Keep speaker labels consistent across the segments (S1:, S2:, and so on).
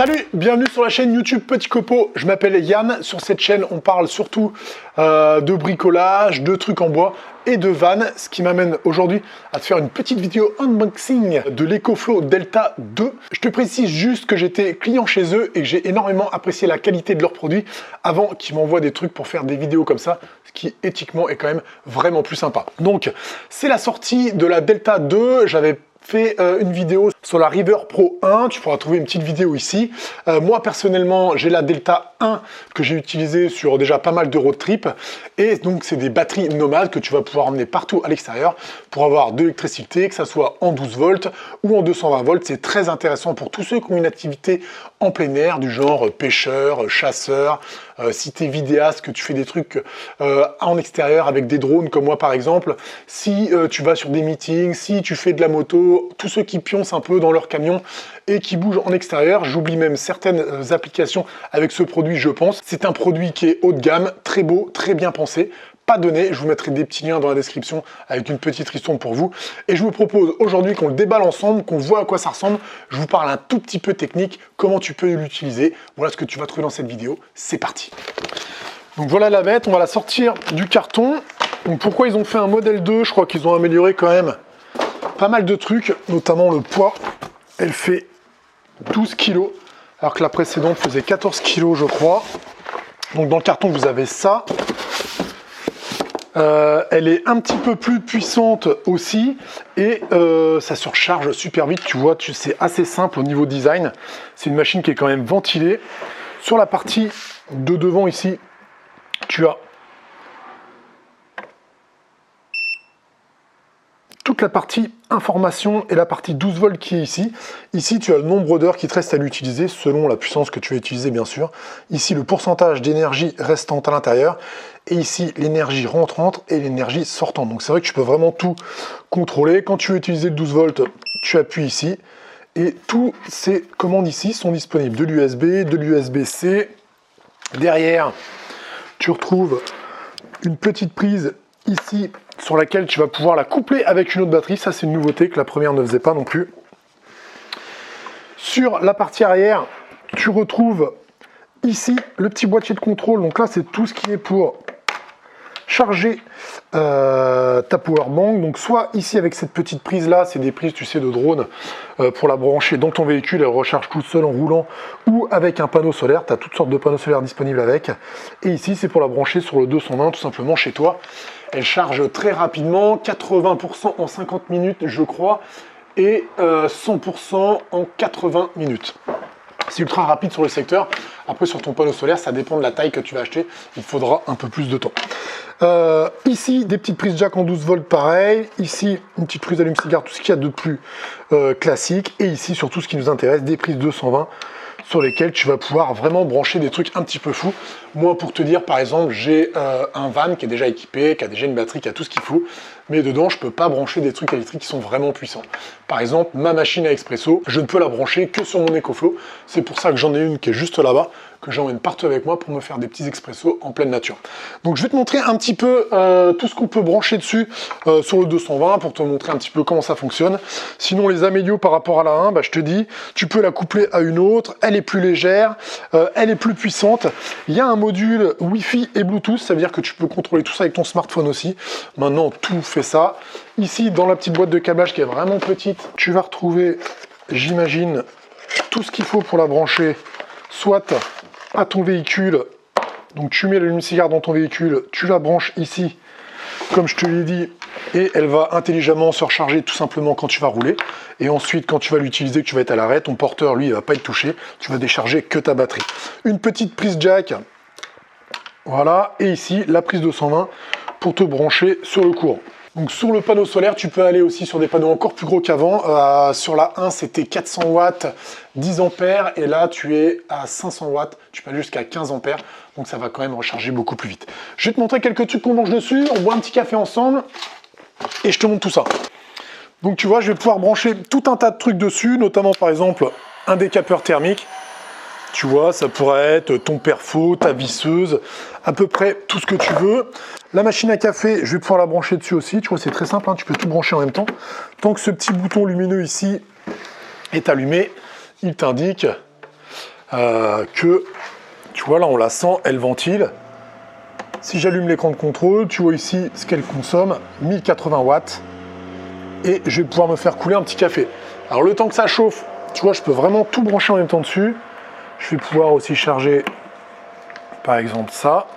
S1: Salut, bienvenue sur la chaîne YouTube Petit Copeau. Je m'appelle Yann. Sur cette chaîne, on parle surtout de bricolage, de trucs en bois et de vannes. Ce qui m'amène aujourd'hui à te faire une petite vidéo unboxing de l'EcoFlow Delta 2. Je te précise juste que j'étais client chez eux et que j'ai énormément apprécié la qualité de leurs produits avant qu'ils m'envoient des trucs pour faire des vidéos comme ça, ce qui éthiquement est quand même vraiment plus sympa. Donc, c'est la sortie de la Delta 2. J'avais fait une vidéo sur la River Pro 1, tu pourras trouver une petite vidéo ici. Moi personnellement j'ai la Delta 1 que j'ai utilisée sur déjà pas mal de road trip et donc c'est des batteries nomades que tu vas pouvoir emmener partout à l'extérieur pour avoir de l'électricité, que ça soit en 12 volts ou en 220 volts. C'est très intéressant pour tous ceux qui ont une activité en plein air du genre pêcheur, chasseur, si tu es vidéaste, que tu fais des trucs en extérieur avec des drones comme moi par exemple, si tu vas sur des meetings, si tu fais de la moto, tous ceux qui pioncent un peu dans leur camion et qui bougent en extérieur. J'oublie même certaines applications avec ce produit, je pense. C'est un produit qui est haut de gamme, très beau, très bien pensé. Pas donné, je vous mettrai des petits liens dans la description avec une petite ristourne pour vous. Et je vous propose aujourd'hui qu'on le déballe ensemble, qu'on voit à quoi ça ressemble. Je vous parle un tout petit peu technique, comment tu peux l'utiliser. Voilà ce que tu vas trouver dans cette vidéo. C'est parti. Donc voilà la bête, on va la sortir du carton. Donc pourquoi ils ont fait un modèle 2? Je crois qu'ils ont amélioré quand même pas mal de trucs, notamment le poids. Elle fait 12 kg, alors que la précédente faisait 14 kg, je crois. Donc dans le carton, vous avez ça. Elle est un petit peu plus puissante aussi et ça surcharge super vite. Tu vois, c'est assez simple au niveau design. C'est une machine qui est quand même ventilée. Sur la partie de devant ici, tu as toute la partie information et la partie 12 volts qui est ici. Ici, tu as le nombre d'heures qui te reste à l'utiliser selon la puissance que tu vas utiliser, bien sûr. Ici, le pourcentage d'énergie restante à l'intérieur. Et ici, l'énergie rentrante et l'énergie sortante. Donc, c'est vrai que tu peux vraiment tout contrôler. Quand tu veux utiliser le 12 volts, tu appuies ici. Et toutes ces commandes ici sont disponibles. De l'USB, de l'USB-C. Derrière, tu retrouves une petite prise ici sur laquelle tu vas pouvoir la coupler avec une autre batterie. Ça, c'est une nouveauté que la première ne faisait pas non plus. Sur la partie arrière, tu retrouves ici le petit boîtier de contrôle. Donc là, c'est tout ce qui est pour charger ta powerbank. Donc soit ici avec cette petite prise là, c'est des prises, tu sais, de drone pour la brancher dans ton véhicule, elle recharge toute seule en roulant, ou avec un panneau solaire. Tu as toutes sortes de panneaux solaires disponibles avec. Et ici, c'est pour la brancher sur le 220 tout simplement chez toi. Elle charge très rapidement, 80% en 50 minutes je crois, et 100% en 80 minutes. C'est ultra rapide sur le secteur. Après sur ton panneau solaire, ça dépend de la taille que tu vas acheter, il faudra un peu plus de temps. Ici, des petites prises jack en 12 volts pareil. Ici, une petite prise allume-cigare, tout ce qu'il y a de plus classique. Et ici, surtout ce qui nous intéresse, des prises 220 sur lesquelles tu vas pouvoir vraiment brancher des trucs un petit peu fous. Moi, pour te dire, par exemple, j'ai un van qui est déjà équipé, qui a déjà une batterie, qui a tout ce qu'il faut, mais dedans, je ne peux pas brancher des trucs électriques qui sont vraiment puissants. Par exemple, ma machine à expresso, je ne peux la brancher que sur mon EcoFlow. C'est pour ça que j'en ai une qui est juste là-bas, que j'emmène partout avec moi pour me faire des petits expressos en pleine nature. Donc je vais te montrer un petit peu tout ce qu'on peut brancher dessus sur le 220 pour te montrer un petit peu comment ça fonctionne. Sinon les amélios par rapport à la 1, bah, je te dis, tu peux la coupler à une autre, elle est plus légère, elle est plus puissante. Il y a un module Wi-Fi et Bluetooth, ça veut dire que tu peux contrôler tout ça avec ton smartphone aussi. Maintenant tout fait ça. Ici dans la petite boîte de câblage qui est vraiment petite, tu vas retrouver, j'imagine, tout ce qu'il faut pour la brancher, soit à ton véhicule. Donc tu mets l'allume-cigare dans ton véhicule, tu la branches ici, comme je te l'ai dit, et elle va intelligemment se recharger tout simplement quand tu vas rouler. Et ensuite, quand tu vas l'utiliser, que tu vas être à l'arrêt, ton porteur, lui, il va pas être touché, tu vas décharger que ta batterie. Une petite prise jack, voilà, et ici, la prise 220 pour te brancher sur le courant. Donc sur le panneau solaire, tu peux aller aussi sur des panneaux encore plus gros qu'avant. Sur la 1, c'était 400 watts, 10 ampères, et là, tu es à 500 watts, tu peux aller jusqu'à 15 ampères, donc ça va quand même recharger beaucoup plus vite. Je vais te montrer quelques trucs qu'on branche dessus, on boit un petit café ensemble, et je te montre tout ça. Donc tu vois, je vais pouvoir brancher tout un tas de trucs dessus, notamment par exemple un décapeur thermique. Tu vois, ça pourrait être ton perfo, ta visseuse, à peu près tout ce que tu veux. La machine à café, je vais pouvoir la brancher dessus aussi. Tu vois, c'est très simple, hein, tu peux tout brancher en même temps. Tant que ce petit bouton lumineux ici est allumé, il t'indique que, tu vois là on la sent, elle ventile. Si j'allume l'écran de contrôle, tu vois ici ce qu'elle consomme, 1080 watts. Et je vais pouvoir me faire couler un petit café. Alors le temps que ça chauffe, tu vois, je peux vraiment tout brancher en même temps dessus. Je vais pouvoir aussi charger, par exemple, ça.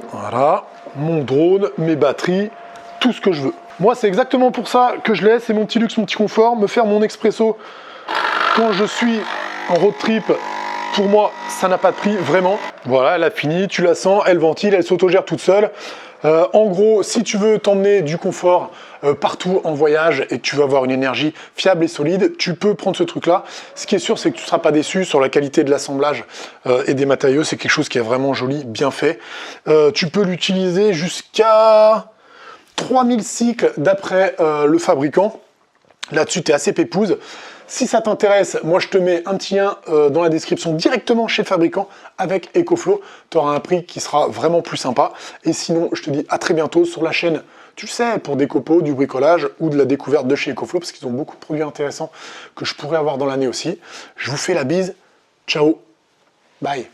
S1: Voilà, mon drone, mes batteries, tout ce que je veux. Moi, c'est exactement pour ça que je laisse, c'est mon petit luxe, mon petit confort, me faire mon expresso quand je suis en road trip. Pour moi, ça n'a pas de prix, vraiment. Voilà, elle a fini, tu la sens, elle ventile, elle s'autogère toute seule. En gros, si tu veux t'emmener du confort partout en voyage et que tu veux avoir une énergie fiable et solide, tu peux prendre ce truc-là. Ce qui est sûr, c'est que tu ne seras pas déçu sur la qualité de l'assemblage et des matériaux. C'est quelque chose qui est vraiment joli, bien fait. Tu peux l'utiliser jusqu'à 3000 cycles d'après le fabricant. Là-dessus, tu es assez pépouse. Si ça t'intéresse, moi je te mets un petit lien dans la description directement chez le fabricant avec EcoFlow. Tu auras un prix qui sera vraiment plus sympa. Et sinon, je te dis à très bientôt sur la chaîne, tu le sais, pour des copeaux, du bricolage ou de la découverte de chez EcoFlow, parce qu'ils ont beaucoup de produits intéressants que je pourrais avoir dans l'année aussi. Je vous fais la bise. Ciao. Bye.